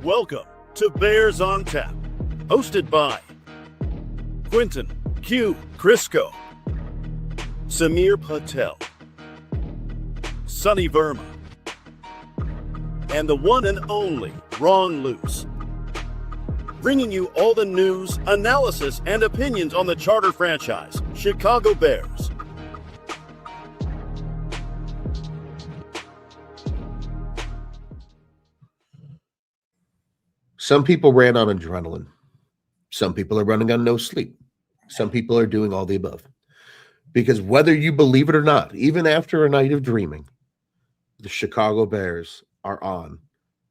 Welcome to Bears on Tap, hosted by Quentin Q. Crisco, Samir Patel, Sonny Verma, and the one and only Ron Luce. Bringing you all the news, analysis, and opinions on the charter franchise, Chicago Bears. Some people ran on adrenaline. Some people are running on no sleep. Some people are doing all the above. Because whether you believe it or not, even after a night of dreaming, the Chicago Bears are on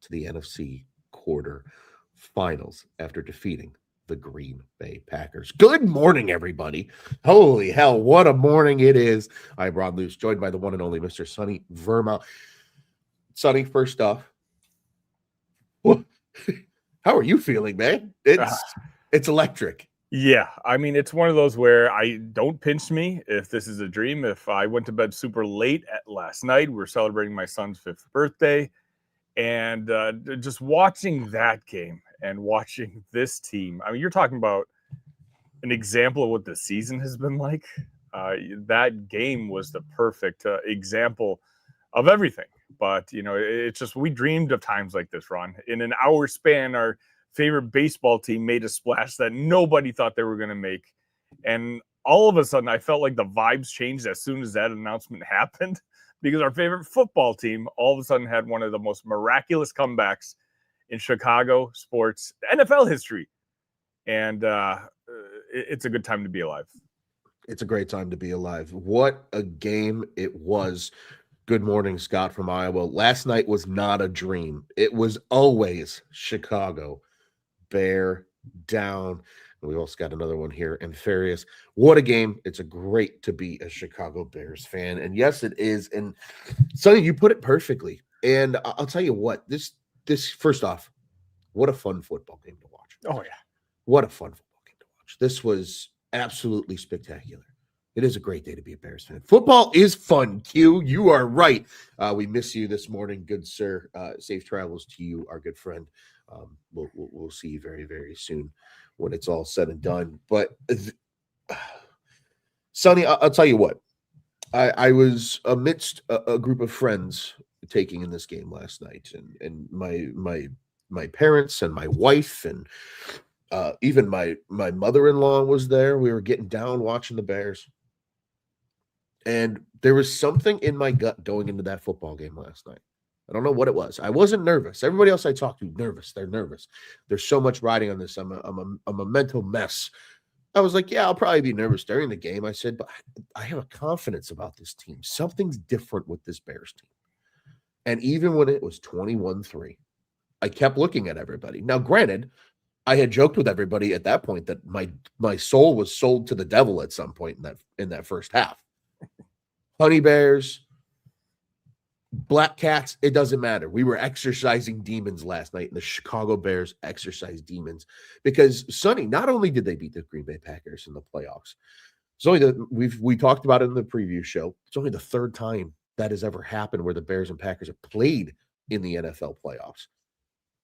to the NFC quarter finals after defeating the Green Bay Packers. Good morning, everybody. Holy hell, what a morning it is. I'm Ron Luce, joined by the one and only Mr. Sonny Verma. Sonny, first off, how are you feeling, man? It's electric. Yeah, I mean, it's one of those where don't pinch me if this is a dream. If I went to bed super late last night, we're celebrating my son's 5th birthday, and just watching that game and watching this team. I mean, you're talking about an example of what the season has been like. That game was the perfect example of everything. But, you know, it's just we dreamed of times like this, Ron. In an hour span, our favorite baseball team made a splash that nobody thought they were going to make. And all of a sudden, I felt like the vibes changed as soon as that announcement happened, because our favorite football team all of a sudden had one of the most miraculous comebacks in Chicago sports, NFL history. And it's a good time to be alive. It's a great time to be alive. What a game it was. Good morning, Scott from Iowa. Last night was not a dream. It was always Chicago. Bear down. And we also got another one here. Nefarious. What a game. It's a great to be a Chicago Bears fan. And yes, it is. And Sonny, you put it perfectly. And I'll tell you what, this first off, what a fun football game to watch. Oh, yeah. What a fun football game to watch. This was absolutely spectacular. It is a great day to be a Bears fan. Football is fun, Q. You are right. We miss you this morning, good sir. Safe travels to you, our good friend. We'll see you very, very soon when it's all said and done. But, Sonny, I'll tell you what. I was amidst a group of friends taking in this game last night, and my parents and my wife and even my mother-in-law was there. We were getting down watching the Bears. And there was something in my gut going into that football game last night. I don't know what it was. I wasn't nervous. Everybody else I talked to, nervous. They're nervous. There's so much riding on this. I'm a mental mess. I was like, yeah, I'll probably be nervous during the game. I said, but I have a confidence about this team. Something's different with this Bears team. And even when it was 21-3, I kept looking at everybody. Now, granted, I had joked with everybody at that point that my soul was sold to the devil at some point in that first half. Honey bears, black cats, it doesn't matter. We were exercising demons last night, and the Chicago Bears exercised demons because, Sonny, not only did they beat the Green Bay Packers in the playoffs, it's only we talked about it in the preview show. It's only the third time that has ever happened where the Bears and Packers have played in the NFL playoffs.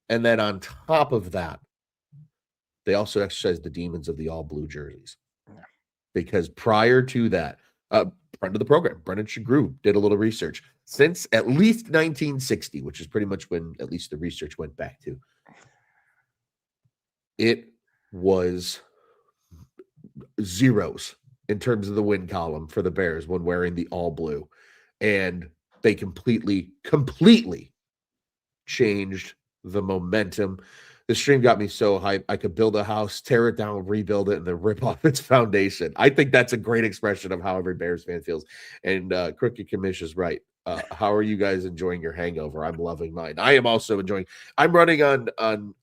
And then on top of that, they also exercised the demons of the all blue jerseys. Because prior to that, friend of the program, Brendan Shagru, did a little research. Since at least 1960, which is pretty much when at least the research went back to, it was zeros in terms of the win column for the Bears when wearing the all blue. And they completely changed the momentum. The stream got me so hyped. I could build a house, tear it down, rebuild it, and then rip off its foundation. I think that's a great expression of how every Bears fan feels. And Crooked Commish is right. How are you guys enjoying your hangover? I'm loving mine. I am also enjoying. I'm running on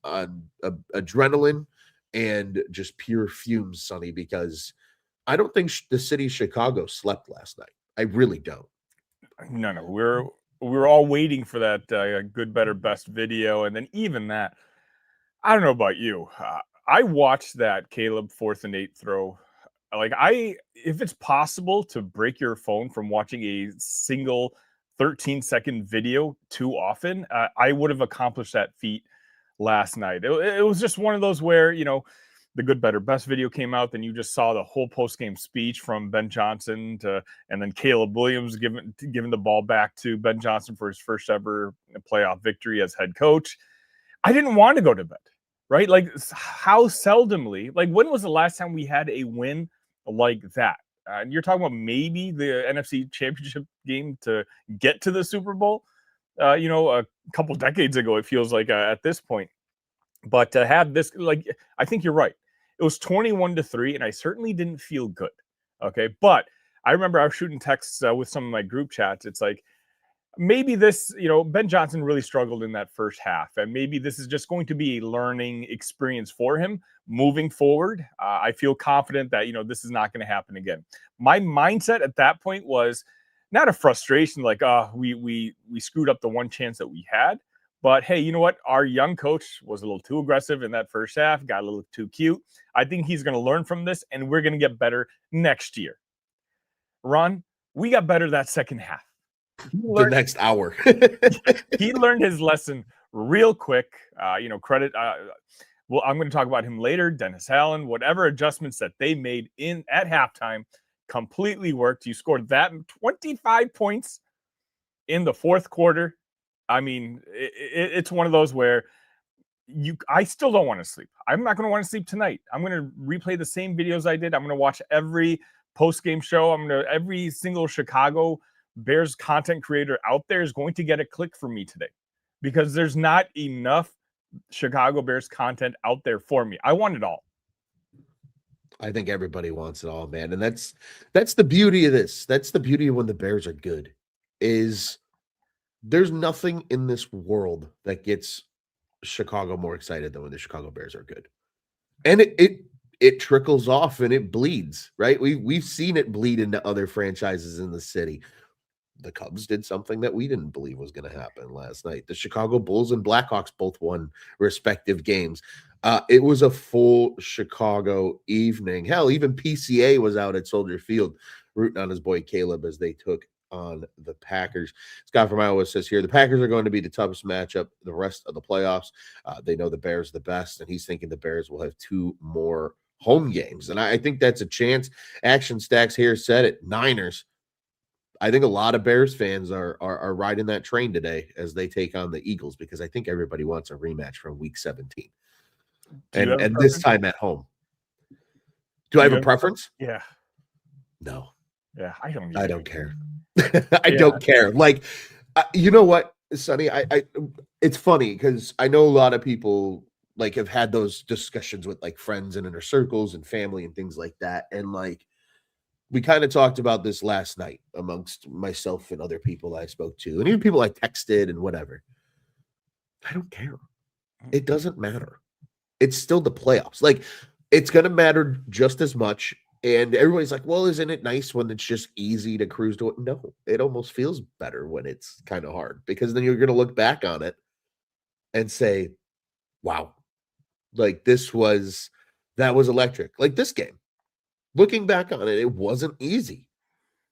adrenaline and just pure fumes, Sonny, because I don't think the city of Chicago slept last night. I really don't. No, we're all waiting for that good, better, best video, and then even that. I don't know about you. I watched that Caleb 4th and 8 throw. Like if it's possible to break your phone from watching a single 13-second video too often, I would have accomplished that feat last night. It was just one of those where, the good, better, best video came out, then you just saw the whole post-game speech from Ben Johnson and then Caleb Williams giving the ball back to Ben Johnson for his first ever playoff victory as head coach. I didn't want to go to bed, right? Like, how seldomly, like, when was the last time we had a win like that? And you're talking about maybe the NFC Championship game to get to the Super Bowl, a couple decades ago, it feels like at this point. But to have this, like, I think you're right. It was 21-3, and I certainly didn't feel good. Okay. But I remember I was shooting texts with some of my group chats. It's like, maybe this, Ben Johnson really struggled in that first half, and maybe this is just going to be a learning experience for him moving forward. I feel confident that, this is not going to happen again. My mindset at that point was not a frustration, like, we screwed up the one chance that we had. But hey, you know what? Our young coach was a little too aggressive in that first half, got a little too cute. I think he's going to learn from this, and we're going to get better next year. Ron, we got better that second half. The next hour. He learned his lesson real quick. Credit. Well, I'm going to talk about him later. Dennis Allen, whatever adjustments that they made at halftime completely worked. You scored that 25 points in the fourth quarter. I mean, it's one of those where I still don't want to sleep. I'm not going to want to sleep tonight. I'm going to replay the same videos I did. I'm going to watch every post-game show. Every single Chicago Bears content creator out there is going to get a click from me today, because there's not enough Chicago Bears content out there for me. I want it all. I think everybody wants it all, man. And that's the beauty of this. That's the beauty of when the Bears are good, is there's nothing in this world that gets Chicago more excited than when the Chicago Bears are good. And it trickles off and it bleeds, right? We've seen it bleed into other franchises in the city. The Cubs did something that we didn't believe was going to happen last night. The Chicago Bulls and Blackhawks both won respective games. It was a full Chicago evening. Hell, even PCA was out at Soldier Field rooting on his boy Caleb as they took on the Packers. Scott from Iowa says here, the Packers are going to be the toughest matchup the rest of the playoffs. They know the Bears the best, and he's thinking the Bears will have 2 more home games. And I think that's a chance. Action Stacks here said it. Niners. I think a lot of Bears fans are riding that train today as they take on the Eagles, because I think everybody wants a rematch from Week 17, and this time at home. Do I have a preference? Yeah. No. Yeah, I don't care. I don't care. Like, you know what, Sonny? I it's funny because I know a lot of people like have had those discussions with like friends and inner circles and family and things like that, and like, we kind of talked about this last night amongst myself and other people I spoke to, and even people I texted and whatever. I don't care. It doesn't matter. It's still the playoffs. Like, it's going to matter just as much. And everybody's like, well, isn't it nice when it's just easy to cruise to it? No, it almost feels better when it's kind of hard, because then you're going to look back on it and say, wow, like that was electric. Like this game. Looking back on it, it wasn't easy.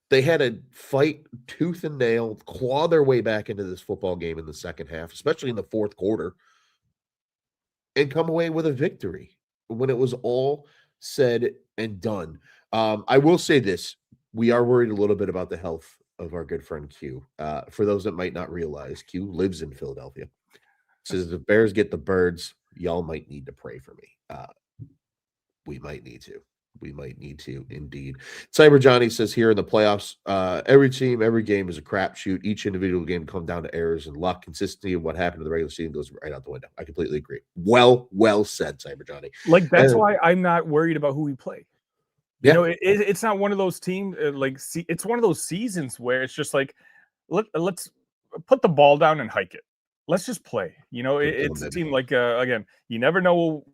They had to fight tooth and nail, claw their way back into this football game in the second half, especially in the fourth quarter, and come away with a victory when it was all said and done. I will say this. We are worried a little bit about the health of our good friend Q. For those that might not realize, Q lives in Philadelphia. Says the Bears get the birds, y'all might need to pray for me. We might need to. We might need to, indeed. Cyber Johnny says here in the playoffs, every team, every game is a crapshoot. Each individual game comes down to errors and luck. Consistency of what happened in the regular season goes right out the window. I completely agree. Well said, Cyber Johnny. Like, that's why I'm not worried about who we play. Yeah. It's not one of those teams it's one of those seasons where it's just like, let's put the ball down and hike it. Let's just play. It's a team like, again, you never know.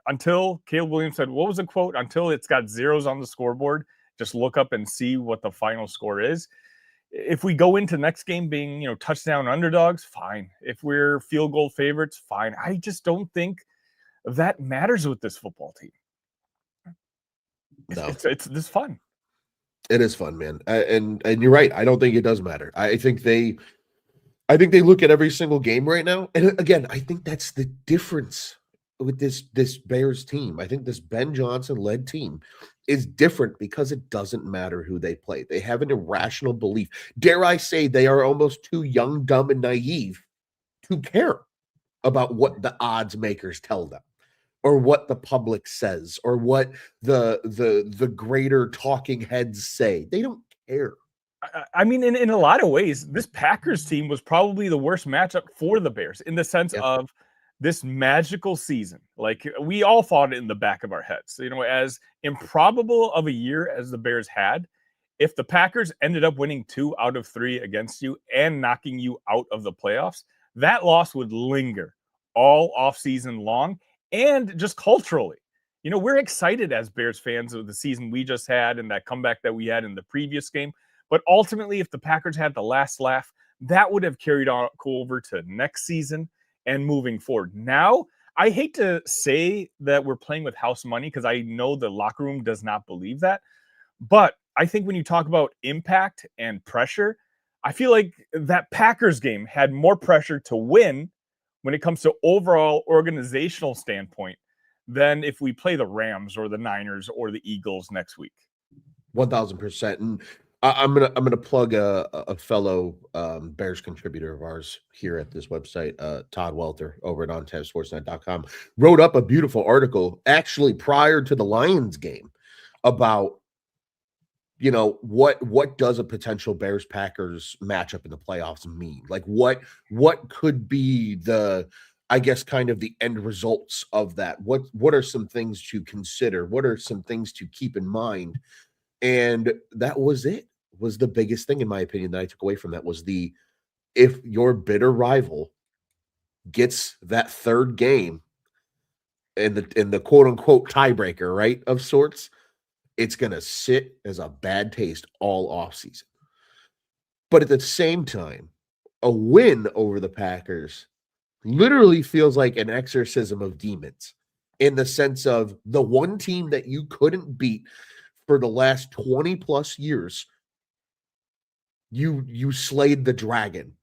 Until Caleb Williams said, what was the quote? Until it's got zeros on the scoreboard, just look up and see what the final score is. If we go into next game being, touchdown underdogs, fine. If we're field goal favorites, fine. I just don't think that matters with this football team. No. It's this fun. It is fun, man. And you're right. I don't think it does matter. I think they look at every single game right now. And again, I think that's the difference with this Bears team. I think this Ben Johnson led team is different because it doesn't matter who they play. They have an irrational belief. Dare I say they are almost too young, dumb, and naive to care about what the odds makers tell them, or what the public says, or what the greater talking heads say. They don't care. I mean, in a lot of ways, this Packers team was probably the worst matchup for the Bears in the sense of this magical season. Like, we all thought it in the back of our heads, as improbable of a year as the Bears had, if the Packers ended up winning 2 out of 3 against you and knocking you out of the playoffs, that loss would linger all offseason long and just culturally. We're excited as Bears fans of the season we just had and that comeback that we had in the previous game. But ultimately, if the Packers had the last laugh, that would have carried on over to next season and moving forward. Now, I hate to say that we're playing with house money because I know the locker room does not believe that. But I think when you talk about impact and pressure, I feel like that Packers game had more pressure to win when it comes to overall organizational standpoint than if we play the Rams or the Niners or the Eagles next week. 1,000%. And I'm gonna plug a fellow Bears contributor of ours here at this website, Todd Welter over at OnTabSportsNet.com, wrote up a beautiful article actually prior to the Lions game about what does a potential Bears Packers matchup in the playoffs mean? Like what could be the, I guess, kind of the end results of that? What are some things to consider? What are some things to keep in mind? And that was the biggest thing, in my opinion, that I took away from that was if your bitter rival gets that third game in the quote unquote tiebreaker, right, of sorts, it's going to sit as a bad taste all offseason. But at the same time, a win over the Packers literally feels like an exorcism of demons, in the sense of the one team that you couldn't beat for the last 20 plus years, you slayed the dragon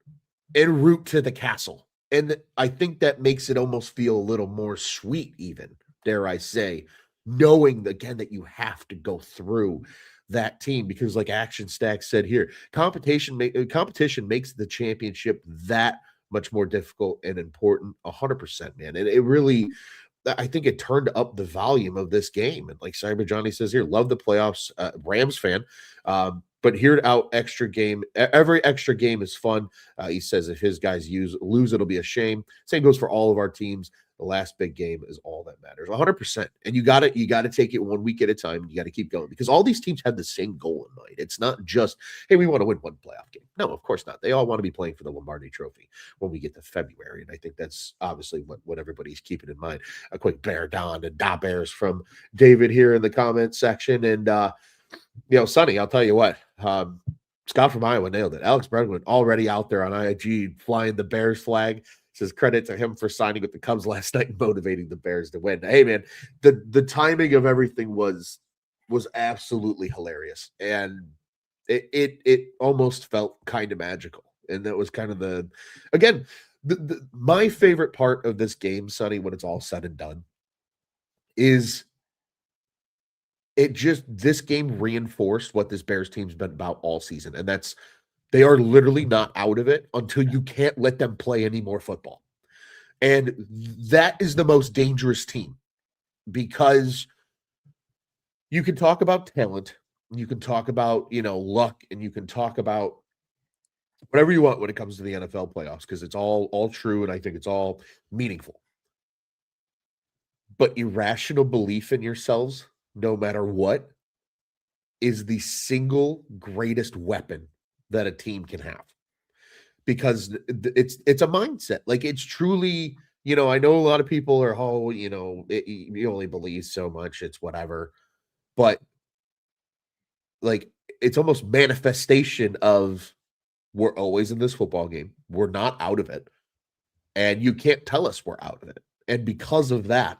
en route to the castle. And I think that makes it almost feel a little more sweet, even, dare I say, knowing again that you have to go through that team, because like Action Stack said here, competition makes the championship that much more difficult and important. 100%, man. And it really, I think it turned up the volume of this game. And like Cyber Johnny says here, love the playoffs, Rams fan. But here out extra game, every extra game is fun. He says if his guys lose, it'll be a shame. Same goes for all of our teams. The last big game is all that matters. 100%. And you got to take it 1 week at a time. You got to keep going, because all these teams have the same goal in mind. It's not just, hey, we want to win one playoff game. No, of course not. They all want to be playing for the Lombardi Trophy when we get to February. And I think that's obviously what everybody's keeping in mind. A quick Bear Don and Da Bears from David here in the comments section. And, Sonny, I'll tell you what, Scott from Iowa nailed it. Alex Bregman already out there on IG flying the Bears flag. Says credit to him for signing with the Cubs last night and motivating the Bears to win. Hey, man, the timing of everything was absolutely hilarious. And it almost felt kind of magical. And that was kind of the my favorite part of this game, Sonny, when it's all said and done, is this game reinforced what this Bears team's been about all season. And that's, they are literally not out of it until you can't let them play any more football. And that is the most dangerous team, because you can talk about talent, you can talk about, luck, and you can talk about whatever you want when it comes to the NFL playoffs, because it's all true, and I think it's all meaningful. But irrational belief in yourselves, no matter what, is the single greatest weapon that a team can have, because it's a mindset. Like, it's truly, I know a lot of people are, you only believe so much, it's whatever, but like, it's almost manifestation of, we're always in this football game, we're not out of it, and you can't tell us we're out of it. And because of that,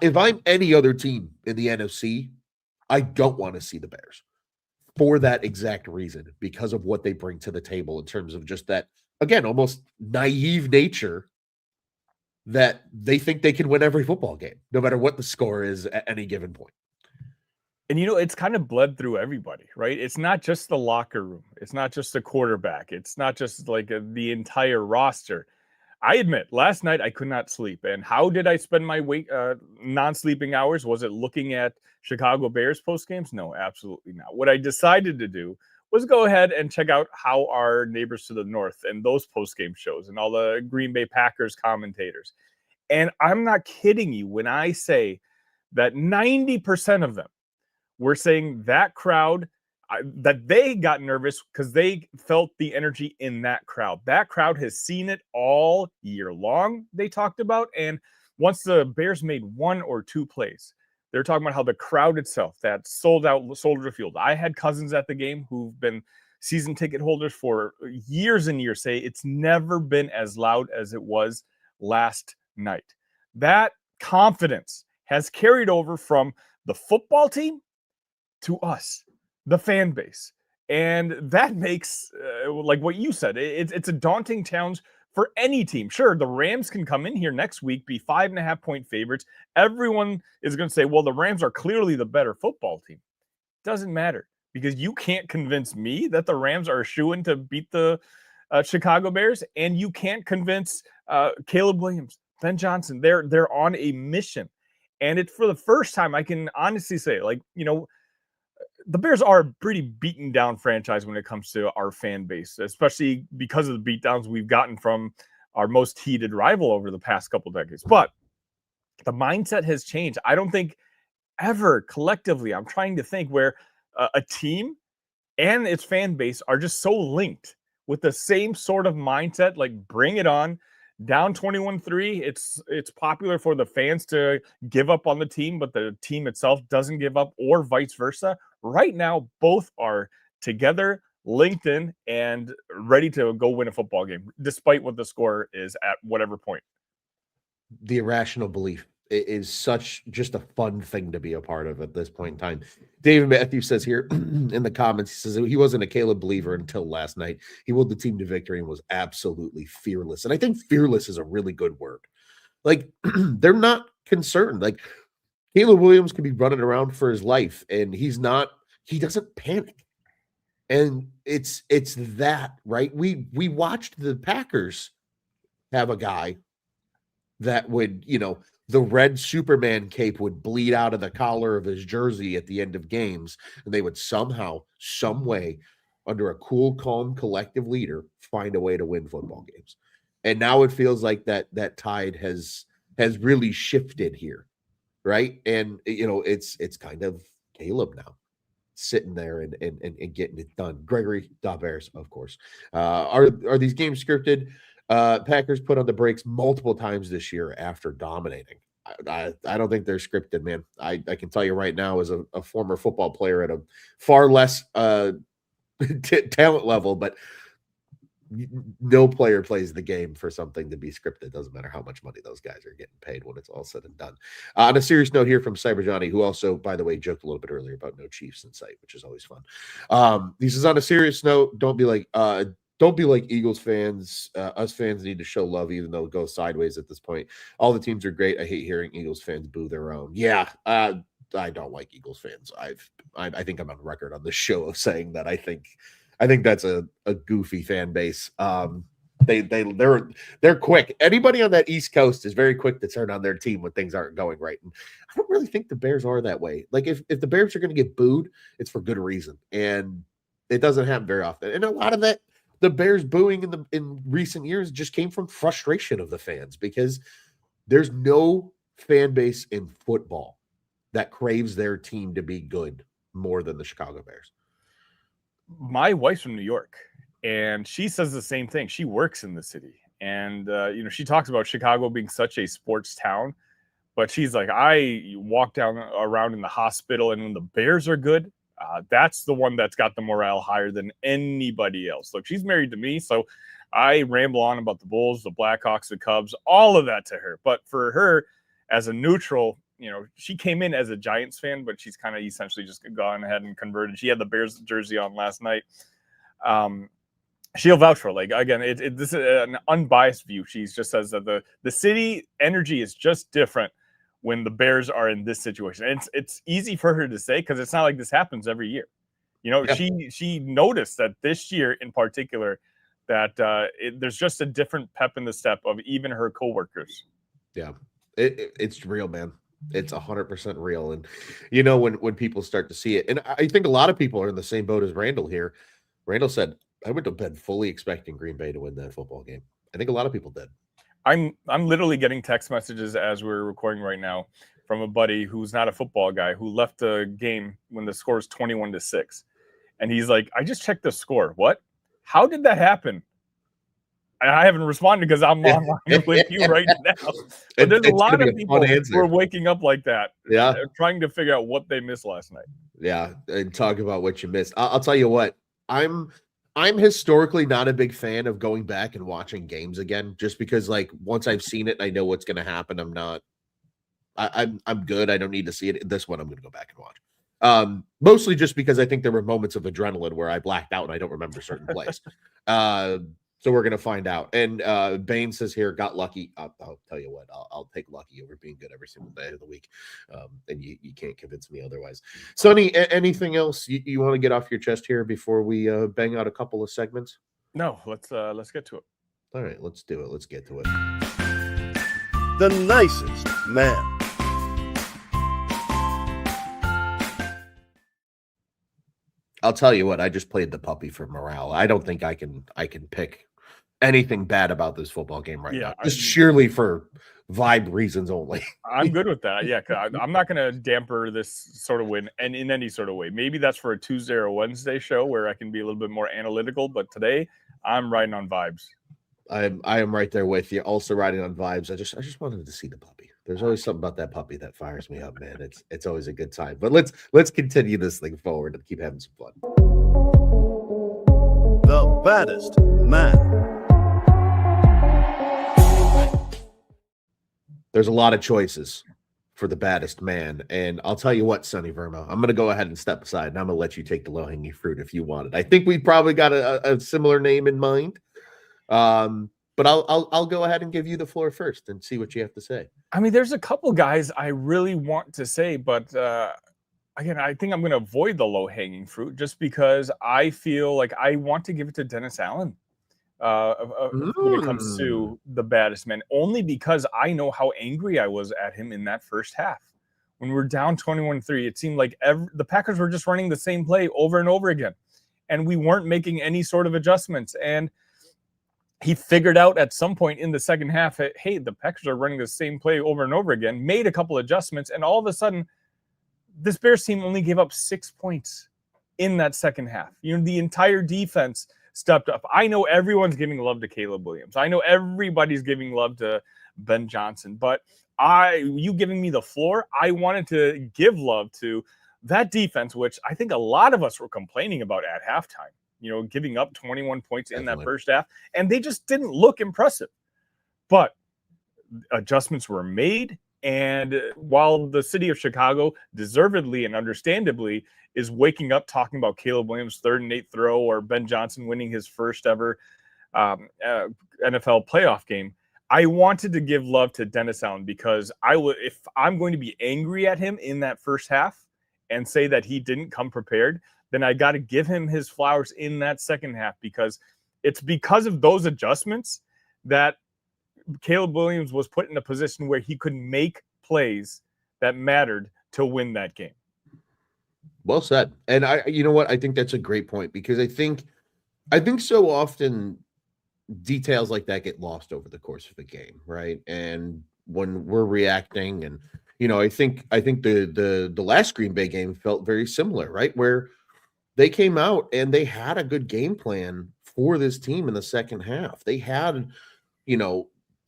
if I'm any other team in the NFC, I don't want to see the Bears. for that exact reason, because of what they bring to the table in terms of just that, again, almost naive nature that they think they can win every football game, no matter what the score is at any given point. And, it's kind of bled through everybody, right? It's not just the locker room. It's not just the quarterback. It's not just like the entire roster. I admit, last night I could not sleep. And how did I spend my non-sleeping hours? Was it looking at Chicago Bears post games? No, absolutely not. What I decided to do was go ahead and check out how our neighbors to the north and those post game shows and all the Green Bay Packers commentators. And I'm not kidding you when I say that 90% of them were saying that crowd, that they got nervous because they felt the energy in that crowd. That crowd has seen it all year long, they talked about. And once the Bears made one or two plays, they're talking about how the crowd itself, that sold out Soldier Field. I had cousins at the game who've been season ticket holders for years and years say it's never been as loud as it was last night. That confidence has carried over from the football team to us, the fan base. And that makes, like what you said, it's a daunting challenge for any team. Sure, the Rams can come in here next week, be 5.5-point favorites. Everyone is going to say, well, the Rams are clearly the better football team. Doesn't matter, because you can't convince me that the Rams are a shoo-in to beat the Chicago Bears, and you can't convince Caleb Williams, Ben Johnson. They're on a mission. And it's for the first time I can honestly say, like, the Bears are a pretty beaten down franchise when it comes to our fan base, especially because of the beatdowns we've gotten from our most heated rival over the past couple decades. But the mindset has changed. I don't think ever collectively, I'm trying to think, where a team and its fan base are just so linked with the same sort of mindset, like bring it on. Down 21-3, it's popular for the fans to give up on the team, but the team itself doesn't give up, or vice versa. Right now, both are together, linked in, and ready to go win a football game, despite what the score is at whatever point. The irrational belief is such just a fun thing to be a part of at this point in time. David Matthews says here in the comments, he says he wasn't a Caleb believer until last night. He willed the team to victory and was absolutely fearless. And I think fearless is a really good word. Like, they're not concerned. Like, Caleb Williams could be running around for his life, and he doesn't panic. And it's that, right? We watched the Packers have a guy that would, the red Superman cape would bleed out of the collar of his jersey at the end of games, and they would somehow, some way, under a cool, calm, collective leader, find a way to win football games. And now it feels like that tide has really shifted here, right? And it's kind of Caleb now, sitting there and getting it done. Gregory Bears, of course. Are these games scripted? Packers put on the brakes multiple times this year after dominating. I don't think they're scripted, man. I can tell you right now, as a former football player at a far less talent level, but no player plays the game for something to be scripted. Doesn't matter how much money those guys are getting paid when it's all said and done. On a serious note here from Cyber Johnny, who also, by the way, joked a little bit earlier about no Chiefs in sight, which is always fun. He says, on a serious note, don't be like Eagles fans. Us fans need to show love, even though it goes sideways at this point. All the teams are great. I hate hearing Eagles fans boo their own. Yeah, I don't like Eagles fans. I think I'm on record on this show of saying that I think that's a goofy fan base. They're quick. Anybody on that East Coast is very quick to turn on their team when things aren't going right. And I don't really think the Bears are that way. Like, if the Bears are going to get booed, it's for good reason, and it doesn't happen very often. And a lot of that, the Bears booing in recent years, just came from frustration of the fans, because there's no fan base in football that craves their team to be good more than the Chicago Bears. My wife's from New York, and she says the same thing. She works in the city, and she talks about Chicago being such a sports town, but she's like, I walk around in the hospital, and when the Bears are good, that's the one that's got the morale higher than anybody else. Look, she's married to me, so I ramble on about the Bulls, the Blackhawks, the Cubs, all of that to her. But for her, as a neutral, she came in as a Giants fan, but she's kind of essentially just gone ahead and converted. She had the Bears jersey on last night. She'll vouch for, like, again, this is an unbiased view. She just says that the city energy is just different when the Bears are in this situation. And it's easy for her to say because it's not like this happens every year. She noticed that this year in particular that there's just a different pep in the step of even her coworkers. Yeah, it's real, man. It's 100% real. And when people start to see it, and I think a lot of people are in the same boat as Randall here. Randall said, I went to bed fully expecting Green Bay to win that football game. I think a lot of people did. I'm literally getting text messages as we're recording right now from a buddy who's not a football guy who left the game when the score is 21-6. And he's like, I just checked the score. What? How did that happen? And I haven't responded because I'm online with you right now. But there's a lot of people who are waking up like that. Yeah. Trying to figure out what they missed last night. Yeah. And talk about what you missed. I'll tell you what, I'm historically not a big fan of going back and watching games again, just because, like, once I've seen it and I know what's going to happen, I'm good. I don't need to see it. This one I'm going to go back and watch. Mostly just because I think there were moments of adrenaline where I blacked out and I don't remember certain plays. So we're going to find out. And Bane says here, got lucky. I'll tell you what, I'll take lucky over being good every single day of the week. And you can't convince me otherwise. Sonny, anything else you want to get off your chest here before we bang out a couple of segments? No, let's get to it. All right, let's do it. Let's get to it. The nicest man. I'll tell you what, I just played the puppy for morale. I don't think I can pick anything bad about this football game right now. Just sheerly for vibe reasons only. I'm good with that. Yeah, I'm not going to damper this sort of win and in any sort of way. Maybe that's for a Tuesday or Wednesday show where I can be a little bit more analytical. But today, I'm riding on vibes. I am right there with you. Also riding on vibes. I just wanted to see the puppy. There's always something about that puppy that fires me up, man. It's always a good time. But let's continue this thing forward and keep having some fun. The baddest man. There's a lot of choices for the baddest man. And I'll tell you what, Sonny Verma, I'm going to go ahead and step aside, and I'm going to let you take the low-hanging fruit if you want it. I think we probably got a similar name in mind. But I'll go ahead and give you the floor first and see what you have to say. I mean, there's a couple guys I really want to say, but again, I think I'm going to avoid the low-hanging fruit just because I feel like I want to give it to Dennis Allen when it comes to the baddest man, only because I know how angry I was at him in that first half. When we were down 21-3, it seemed like the Packers were just running the same play over and over again, and we weren't making any sort of adjustments. And he figured out at some point in the second half, hey, the Packers are running the same play over and over again, made a couple adjustments, and all of a sudden, this Bears team only gave up 6 points in that second half. The entire defense stepped up. I know everyone's giving love to Caleb Williams. I know everybody's giving love to Ben Johnson, but you giving me the floor, I wanted to give love to that defense, which I think a lot of us were complaining about at halftime. Giving up 21 points in that first half, and they just didn't look impressive. But adjustments were made, and while the city of Chicago deservedly and understandably is waking up talking about Caleb Williams' 3rd and 8 throw or Ben Johnson winning his first ever NFL playoff game, I wanted to give love to Dennis Allen because if I'm going to be angry at him in that first half and say that he didn't come prepared, then I got to give him his flowers in that second half, because it's because of those adjustments that Caleb Williams was put in a position where he could make plays that mattered to win that game. Well said. And you know what? I think that's a great point, because I think so often details like that get lost over the course of the game, right? And when we're reacting, and I think the last Green Bay game felt very similar, right? Where they came out and they had a good game plan for this team in the second half. They had,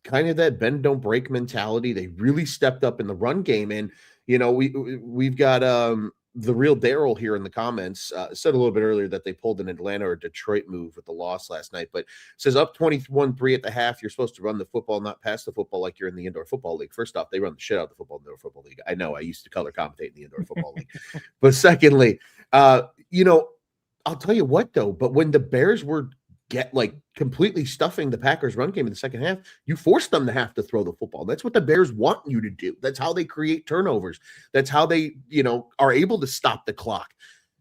kind of that bend don't break mentality. They really stepped up in the run game, and we've got the real Daryl here in the comments said a little bit earlier that they pulled an Atlanta or Detroit move with the loss last night, but says up 21-3 at the half. You're supposed to run the football, not pass the football like you're in the indoor football league. First off, they run the shit out of the football in the indoor football league. I know I used to color commentate in the indoor football league. But secondly, you know, I'll tell you what though, but when the Bears were completely stuffing the Packers run game in the second half, you forced them to have to throw the football. That's what the Bears want you to do. That's how they create turnovers. That's how they, you know, are able to stop the clock.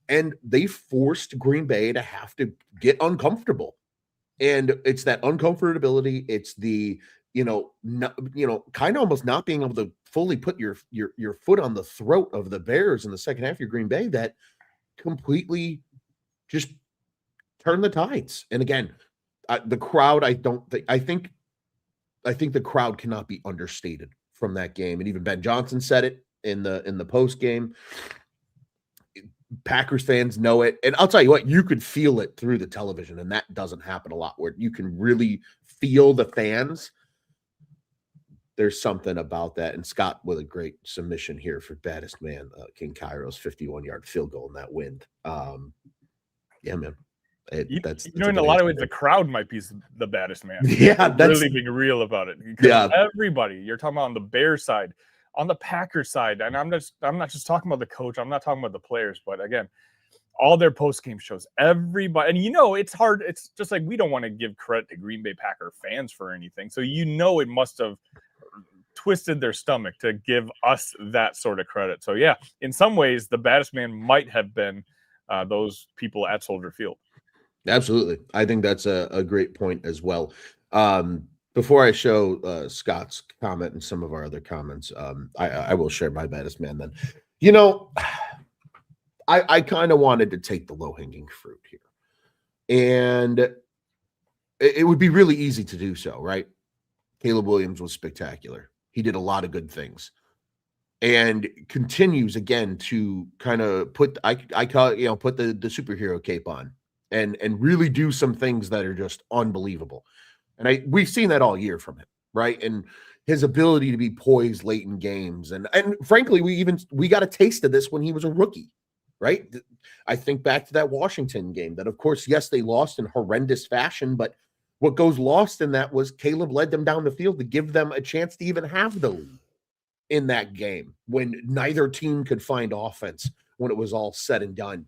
And they forced Green Bay to have to get uncomfortable. And it's that uncomfortability. It's the, kind of almost not being able to fully put your foot on the throat of the Bears in the second half of your Green Bay that completely just turn the tides. And again, the crowd, I think the crowd cannot be understated from that game. And even Ben Johnson said it in the post game. Packers fans know it. And I'll tell you what, you could feel it through the television, and that doesn't happen a lot, where you can really feel the fans. There's something about that. And Scott with a great submission here for baddest man, King Cairo's 51-yard field goal in that wind. Yeah, man. That's in a lot of ways, the crowd might be the baddest man. Yeah, that's really being real about it. Because everybody, you're talking about on the Bears side, on the Packers side, and I'm not just talking about the coach. I'm not talking about the players, but again, all their post game shows, everybody, and it's hard. It's just like we don't want to give credit to Green Bay Packer fans for anything, so it must have twisted their stomach to give us that sort of credit. So yeah, in some ways, the baddest man might have been those people at Soldier Field. Absolutely. I think that's a great point as well. Before I show Scott's comment and some of our other comments, I will share my baddest man then. I kind of wanted to take the low-hanging fruit here. And it would be really easy to do so, right? Caleb Williams was spectacular. He did a lot of good things. And continues again to kind of put the superhero cape on. And really do some things that are just unbelievable. And we've seen that all year from him, right? And his ability to be poised late in games. And frankly, we got a taste of this when he was a rookie, right? I think back to that Washington game that, of course, yes, they lost in horrendous fashion, but what goes lost in that was Caleb led them down the field to give them a chance to even have the lead in that game when neither team could find offense when it was all said and done.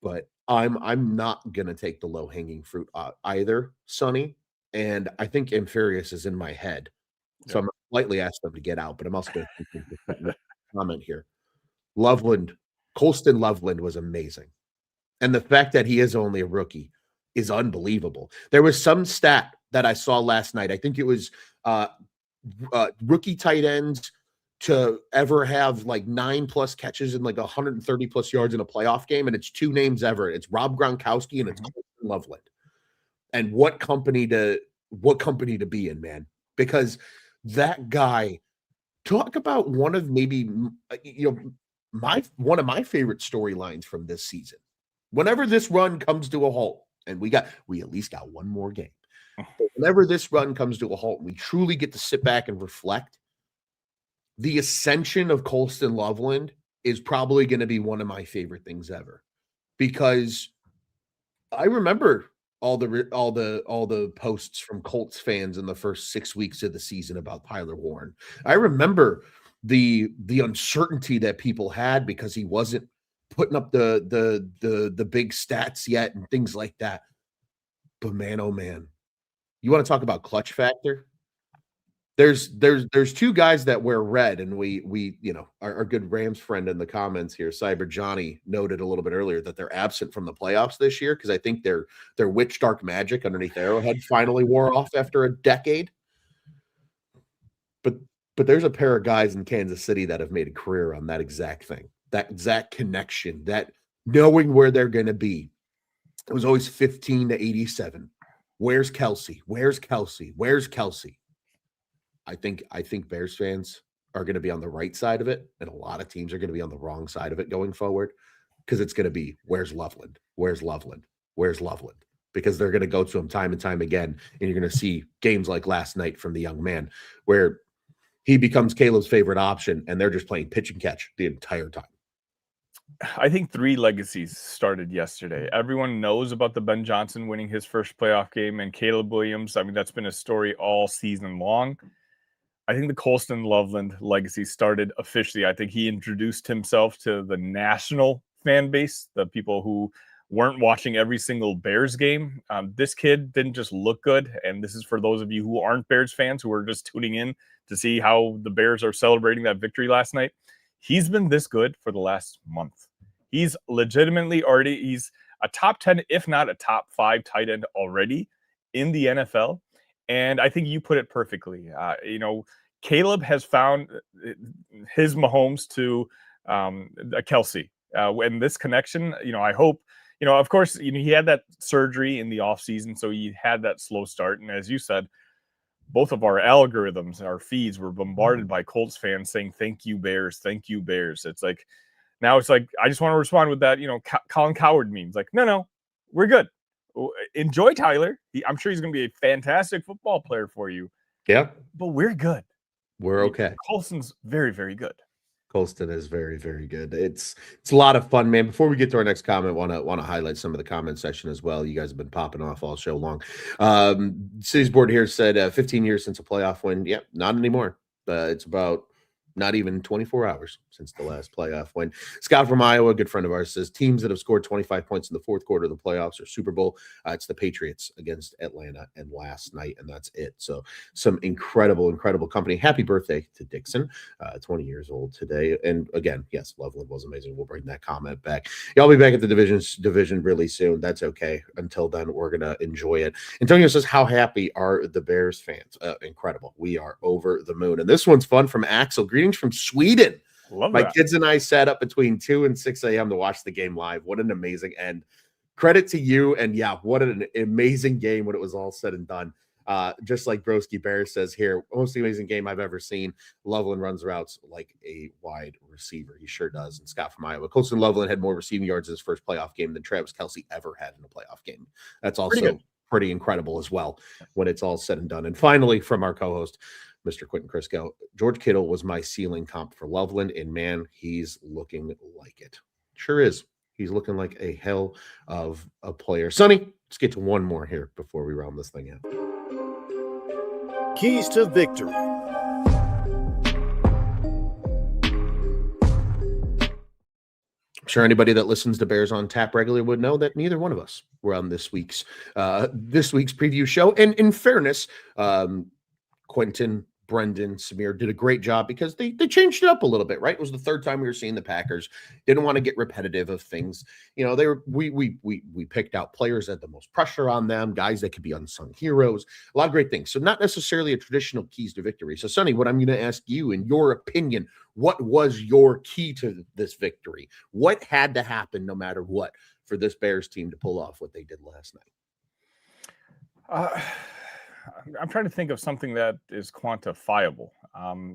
But I'm not going to take the low-hanging fruit either, Sonny. And I think Infurious is in my head. So I'm slightly asked them to get out, but I'm also going to comment here. Colston Loveland was amazing. And the fact that he is only a rookie is unbelievable. There was some stat that I saw last night. I think it was rookie tight ends to ever have like 9+ catches and like 130+ yards in a playoff game. And it's two names ever. It's Rob Gronkowski and it's Colston Loveland. And what company to be in, man, because that guy, talk about one of maybe, one of my favorite storylines from this season. Whenever this run comes to a halt, and we at least got one more game. But whenever this run comes to a halt, we truly get to sit back and reflect. The ascension of Colston Loveland is probably going to be one of my favorite things ever, because I remember all the posts from Colts fans in the first 6 weeks of the season about Tyler Warren. I remember the uncertainty that people had because he wasn't putting up the big stats yet and things like that. But man, oh man, you want to talk about clutch factor? There's two guys that wear red, and we our good Rams friend in the comments here, Cyber Johnny, noted a little bit earlier that they're absent from the playoffs this year because I think their witch dark magic underneath Arrowhead finally wore off after a decade. But there's a pair of guys in Kansas City that have made a career on that exact thing, that exact connection, that knowing where they're going to be. It was always 15 to 87. Where's Kelsey? Where's Kelsey? Where's Kelsey? I think Bears fans are going to be on the right side of it, and a lot of teams are going to be on the wrong side of it going forward, because it's going to be, where's Loveland? Where's Loveland? Where's Loveland? Because they're going to go to him time and time again, and you're going to see games like last night from the young man where he becomes Caleb's favorite option, and they're just playing pitch and catch the entire time. I think 3 legacies started yesterday. Everyone knows about the Ben Johnson winning his first playoff game and Caleb Williams. I mean, that's been a story all season long. I think the Colston Loveland legacy started officially. I think he introduced himself to the national fan base, the people who weren't watching every single Bears game. This kid didn't just look good. And this is for those of you who aren't Bears fans who are just tuning in to see how the Bears are celebrating that victory last night. He's been this good for the last month. He's legitimately already, he's a top 10, if not a top 5 tight end already in the NFL. And I think you put it perfectly. Caleb has found his Mahomes to Kelsey. And this connection, I hope, of course, he had that surgery in the offseason, so he had that slow start. And as you said, both of our algorithms, our feeds were bombarded by Colts fans saying, "Thank you, Bears. Thank you, Bears." Now it's like, I just want to respond with that, Colin Coward memes. Like, no, we're good. Enjoy Tyler. I'm sure he's going to be a fantastic football player for you. Yeah. But we're good. We're okay. Colston's very, very good. Colston is very, very good. It's a lot of fun, man. Before we get to our next comment, want to highlight some of the comment section as well. You guys have been popping off all show long. City's board here said 15 years since a playoff win. Yep, not anymore. It's about not even 24 hours since the last playoff win. Scott from Iowa, a good friend of ours, says teams that have scored 25 points in the fourth quarter of the playoffs or Super Bowl. It's the Patriots against Atlanta and last night, and that's it. So some incredible, incredible company. Happy birthday to Dixon, 20 years old today. And again, yes, Loveland was amazing. We'll bring that comment back. Y'all be back at the division really soon. That's okay. Until then, we're going to enjoy it. Antonio says, how happy are the Bears fans? Incredible. We are over the moon. And this one's fun from Axel. Greetings from Sweden. My kids and I sat up between 2 and 6 a.m. to watch the game live. What an amazing end. Credit to you. And yeah, what an amazing game when it was all said and done. Just like Broski Bear says here, most amazing game I've ever seen. Loveland runs routes like a wide receiver. He sure does. And Scott from Iowa. Colston Loveland had more receiving yards in his first playoff game than Travis Kelce ever had in a playoff game. That's also pretty incredible as well when it's all said and done. And finally, from our co-host, Mr. Quentin Crisco, George Kittle was my ceiling comp for Loveland, and man, he's looking like it. Sure is. He's looking like a hell of a player. Sonny, let's get to one more here before we round this thing out. Keys to victory. I'm sure anybody that listens to Bears on Tap regularly would know that neither one of us were on this week's preview show. And in fairness, Quentin, Brendan, Samir did a great job because they changed it up a little bit, right? It was the third time we were seeing the Packers. Didn't want to get repetitive of things. We picked out players that had the most pressure on them, guys that could be unsung heroes, a lot of great things. So not necessarily a traditional keys to victory. So Sonny, what I'm going to ask you, in your opinion, what was your key to this victory? What had to happen no matter what for this Bears team to pull off what they did last night? I'm trying to think of something that is quantifiable.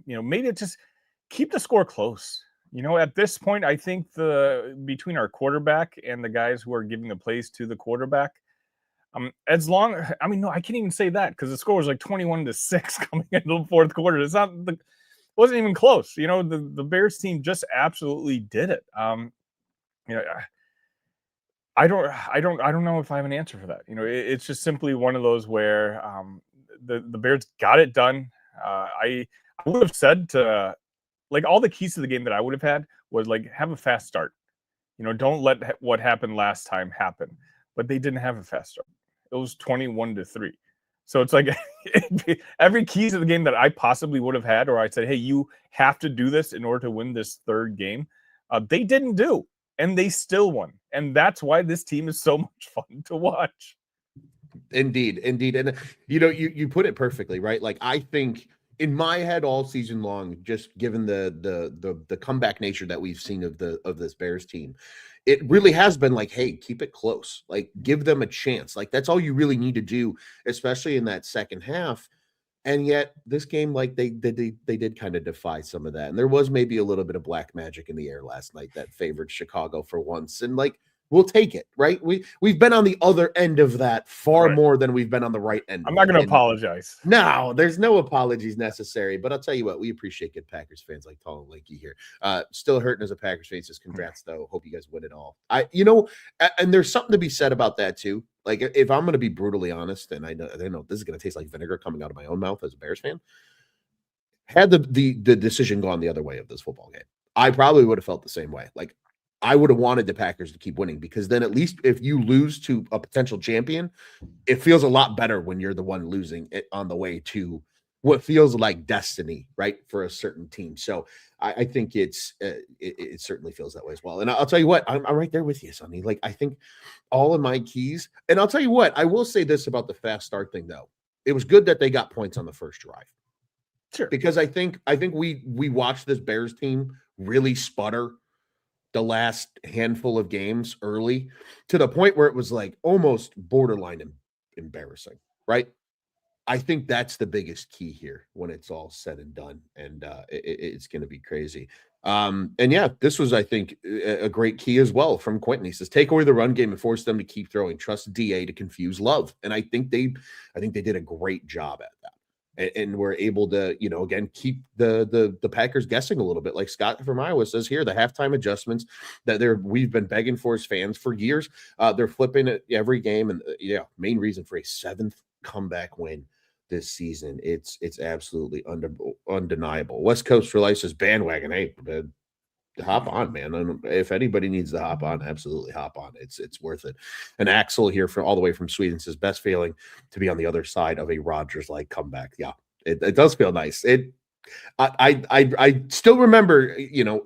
Maybe it's just keep the score close. At this point, I think between our quarterback and the guys who are giving the plays to the quarterback, I can't even say that because the score was like 21-6 coming into the fourth quarter. It wasn't even close. The Bears team just absolutely did it. I don't know if I have an answer for that. It's just simply one of those where the Bears got it done. I would have said to all the keys to the game that I would have had was have a fast start. Don't let what happened last time happen. But they didn't have a fast start. It was 21-3. So it's like every key to the game that I possibly would have had, or I said, hey, you have to do this in order to win this third game. They didn't do. And they still won. And that's why this team is so much fun to watch. Indeed. And, you put it perfectly, right? I think in my head all season long, just given the comeback nature that we've seen of this Bears team, it really has been hey, keep it close. Give them a chance. That's all you really need to do, especially in that second half. And yet this game, they did kind of defy some of that. And there was maybe a little bit of black magic in the air last night that favored Chicago for once. And We'll take it, right? We've been on the other end of that far Right. more than we've been on the right end. I'm not going to apologize. No, there's no apologies necessary. But I'll tell you what, we appreciate good Packers fans like Tall and Lakey here. Still hurting as a Packers fan. Says congrats though. Hope you guys win it all. And there's something to be said about that too. Like if I'm going to be brutally honest, and I know this is going to taste like vinegar coming out of my own mouth as a Bears fan. Had the decision gone the other way of this football game, I probably would have felt the same way. Like I would have wanted the Packers to keep winning, because then at least if you lose to a potential champion, it feels a lot better when you're the one losing it on the way to what feels like destiny, right, for a certain team. So I think it certainly feels that way as well. And I'll tell you what, I'm right there with you, Sonny. Like I think all of my keys, and I'll tell you what, I will say this about the fast start thing though. It was good that they got points on the first drive. Sure. Because I think we watched this Bears team really sputter the last handful of games early to the point where it was like almost borderline embarrassing, right? I think that's the biggest key here when it's all said and done, and it's going to be crazy. And yeah, this was, I think, a great key as well from Quentin. He says, take away the run game and force them to keep throwing. Trust DA to confuse Love, and I think they did a great job at that. And we're able to, again, keep the Packers guessing a little bit. Like Scott from Iowa says here, the halftime adjustments that we've been begging for as fans for years. They're flipping it every game, and main reason for a 7th comeback win this season. It's absolutely undeniable. West Coast for Life says bandwagon. Hey, hop on, man. And if anybody needs to hop on, absolutely hop on. It's worth it. And Axel here all the way from Sweden says best feeling to be on the other side of a Rodgers-like comeback. Yeah, it does feel nice. I still remember,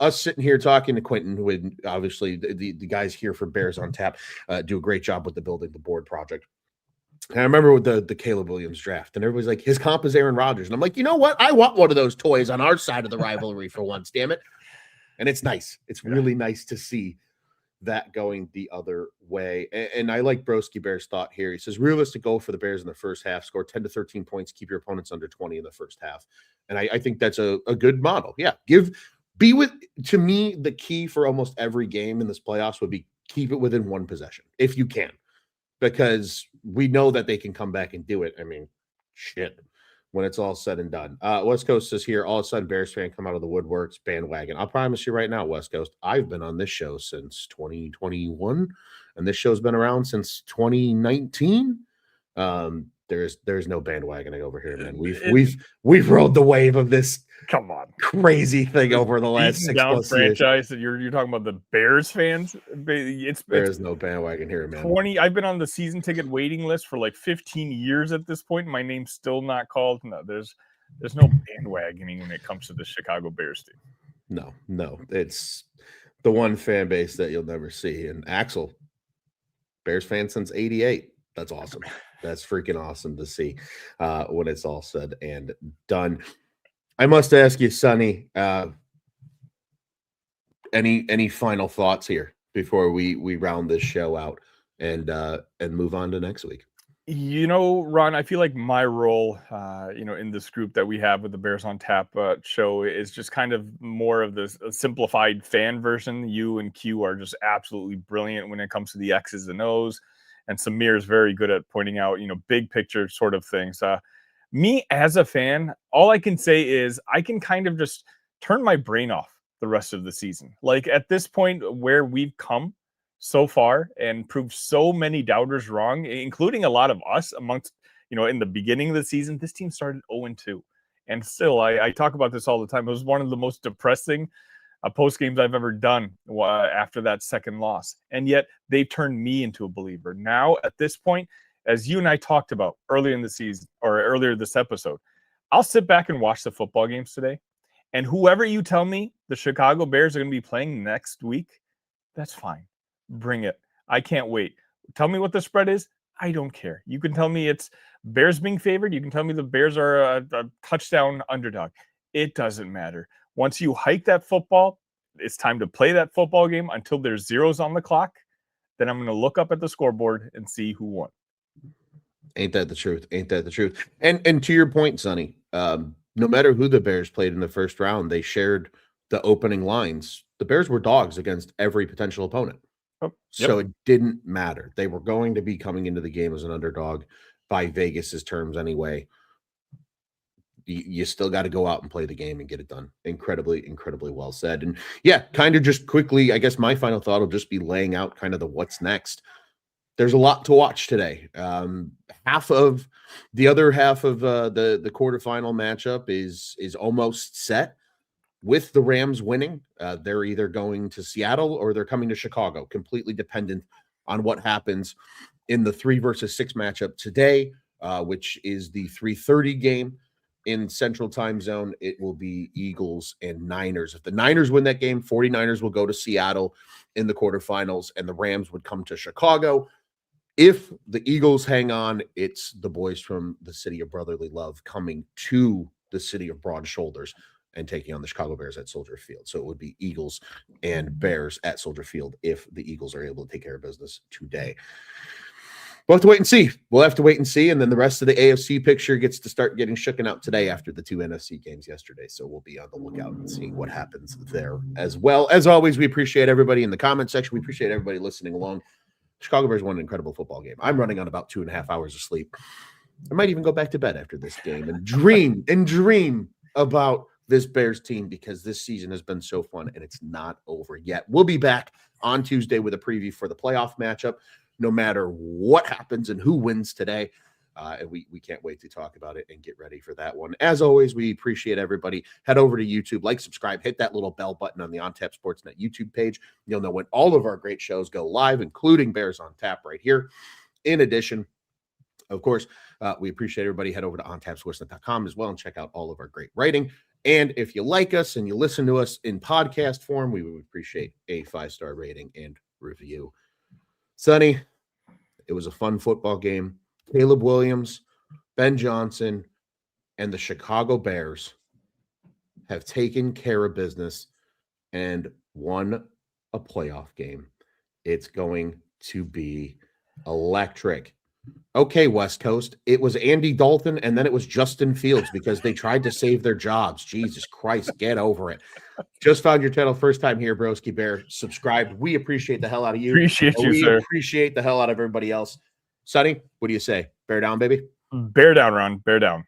us sitting here talking to Quentin, when obviously the guys here for Bears on Tap do a great job with the Building the Board project. And I remember with the Caleb Williams draft, and everybody's like, his comp is Aaron Rodgers. And I'm like, you know what? I want one of those toys on our side of the rivalry for once, damn it. And it's nice. It's really nice to see that going the other way. And I like Broski Bear's thought here. He says, realistic goal for the Bears in the first half, score 10 to 13 points, keep your opponents under 20 in the first half. And I think that's a good model. Yeah. To me, the key for almost every game in this playoffs would be keep it within one possession, if you can, because we know that they can come back and do it. I mean, shit. When it's all said and done. West Coast says here, all of a sudden, Bears fan come out of the woodworks, bandwagon. I'll promise you right now, West Coast, I've been on this show since 2021, and this show's been around since 2019. There's no bandwagoning over here, man. We've rode the wave of this crazy thing over the last 6+ franchise. years. You're talking about the Bears fans. There's no bandwagon here, man. I've been on the season ticket waiting list for like 15 years at this point. My name's still not called. No, there's no bandwagoning when it comes to the Chicago Bears team. No, it's the one fan base that you'll never see. And Axel, Bears fan since '88. That's awesome. That's freaking awesome to see when it's all said and done. I must ask you, Sonny, any final thoughts here before we round this show out and move on to next week? Ron, I feel like my role, in this group that we have with the Bears on Tap show is just kind of more of this simplified fan version. You and Q are just absolutely brilliant when it comes to the X's and O's. And Samir is very good at pointing out, big picture sort of things. Me as a fan, all I can say is I can kind of just turn my brain off the rest of the season. Like at this point where we've come so far and proved so many doubters wrong, including a lot of us amongst, in the beginning of the season, this team started 0-2. And still, I talk about this all the time. It was one of the most depressing post games I've ever done after that second loss. And yet they turned me into a believer. Now, at this point, as you and I talked about earlier in the season or earlier this episode, I'll sit back and watch the football games today. And whoever you tell me the Chicago Bears are going to be playing next week, that's fine. Bring it. I can't wait. Tell me what the spread is. I don't care. You can tell me it's Bears being favored. You can tell me the Bears are a touchdown underdog. It doesn't matter. Once you hike that football, it's time to play that football game until there's zeros on the clock. Then I'm going to look up at the scoreboard and see who won. Ain't that the truth? And to your point, Sonny, no matter who the Bears played in the first round, they shared the opening lines. The Bears were dogs against every potential opponent. So it didn't matter. They were going to be coming into the game as an underdog by Vegas's terms anyway. You still got to go out and play the game and get it done. Incredibly, incredibly well said. And yeah, kind of just quickly, I guess my final thought will just be laying out kind of the what's next. There's a lot to watch today. Half of the other half of the quarterfinal matchup is almost set with the Rams winning. They're either going to Seattle or they're coming to Chicago, completely dependent on what happens in the 3 versus 6 matchup today, which is the 3:30 game in Central Time Zone. It will be Eagles and Niners. If the Niners win that game, 49ers will go to Seattle in the quarterfinals, and the Rams would come to Chicago. If the Eagles hang on, it's the boys from the city of brotherly love coming to the city of broad shoulders and taking on the Chicago Bears at Soldier Field. So it would be Eagles and Bears at Soldier Field if the Eagles are able to take care of business today. We'll have to wait and see. We'll have to wait and see. And then the rest of the AFC picture gets to start getting shooken out today after the 2 NFC games yesterday. So we'll be on the lookout and seeing what happens there as well. As always, we appreciate everybody in the comment section. We appreciate everybody listening along. Chicago Bears won an incredible football game. I'm running on about 2.5 hours of sleep. I might even go back to bed after this game and dream about this Bears team because this season has been so fun and it's not over yet. We'll be back on Tuesday with a preview for the playoff matchup, no matter what happens and who wins today. And we can't wait to talk about it and get ready for that one. As always, we appreciate everybody. Head over to YouTube, like, subscribe, hit that little bell button on the On Tap Sportsnet YouTube page. You'll know when all of our great shows go live, including Bears on Tap right here. In addition, of course, we appreciate everybody. Head over to ontapsportsnet.com as well and check out all of our great writing. And if you like us and you listen to us in podcast form, we would appreciate a 5-star rating and review. Sonny, it was a fun football game. Caleb Williams, Ben Johnson, and the Chicago Bears have taken care of business and won a playoff game. It's going to be electric. Okay, West Coast, it was Andy Dalton and then it was Justin Fields because they tried to save their jobs. Jesus Christ, get over it. Just found your channel, first time here, Broski Bear. Subscribe. We appreciate the hell out of you. Appreciate you, sir. We appreciate the hell out of everybody else. Sonny, what do you say? Bear down, baby? Bear down, Ron. Bear down.